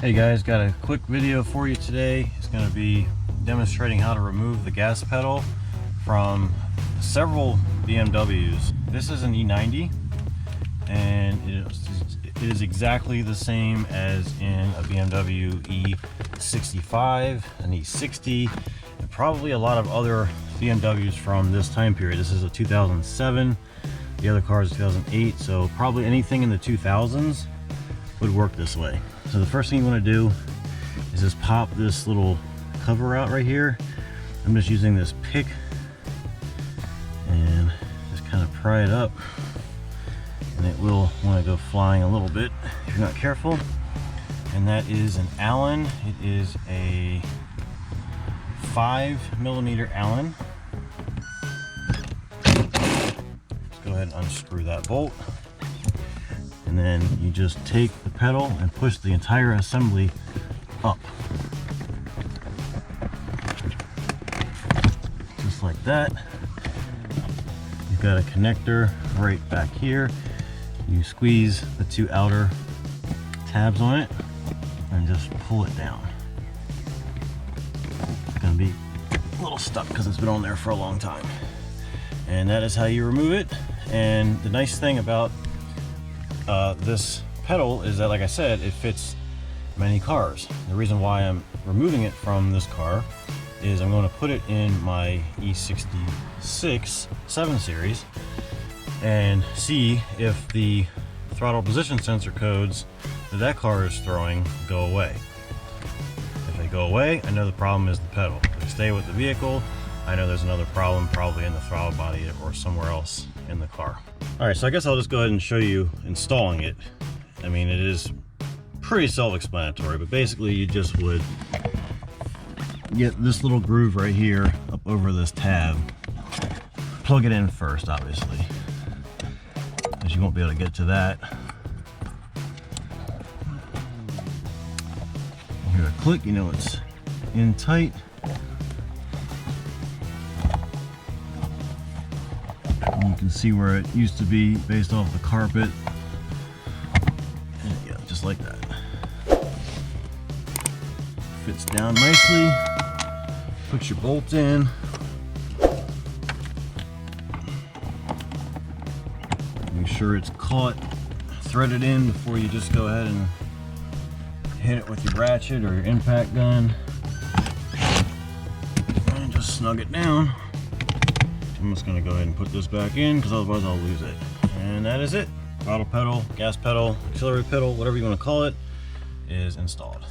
Hey guys, got a quick video for you today. It's going to be demonstrating how to remove the gas pedal from several BMWs. This is an E90 and it is exactly the same as in a BMW E65, an E60, and probably a lot of other BMWs from this time period. This is a 2007, the other car is 2008, so probably anything in the 2000s would work this way. So the first thing you want to do is just pop this little cover out right here. I'm just using this pick and just kind of pry it up, and it will want to go flying a little bit if you're not careful. And that is an Allen. It is a 5mm Allen. Let's go ahead and unscrew that bolt. And then you just take the pedal and push the entire assembly up. Just like that. You've got a connector right back here. You squeeze the two outer tabs on it and just pull it down. It's gonna be a little stuck because it's been on there for a long time. And that is how you remove it. And the nice thing about this pedal is that, like I said, it fits many cars. The reason why I'm removing it from this car is I'm going to put it in my E66 7 Series and see if the throttle position sensor codes that car is throwing go away. If they go away, I know the problem is the pedal. If they stay with the vehicle, I know there's another problem, probably in the throttle body or somewhere else in the car. All right, so I guess I'll just go ahead and show you installing it. I mean, it is pretty self-explanatory, but basically you just would get this little groove right here up over this tab. Plug it in first, obviously, because you won't be able to get to that. You hear a click, you know it's in tight. You can see where it used to be based off the carpet. And yeah, just like that. Fits down nicely. Put your bolt in. Make sure it's caught, threaded in before you just go ahead and hit it with your ratchet or your impact gun. And just snug it down. I'm just going to go ahead and put this back in because otherwise I'll lose it. And that is it. Throttle pedal, gas pedal, accelerator pedal, whatever you want to call it, is installed.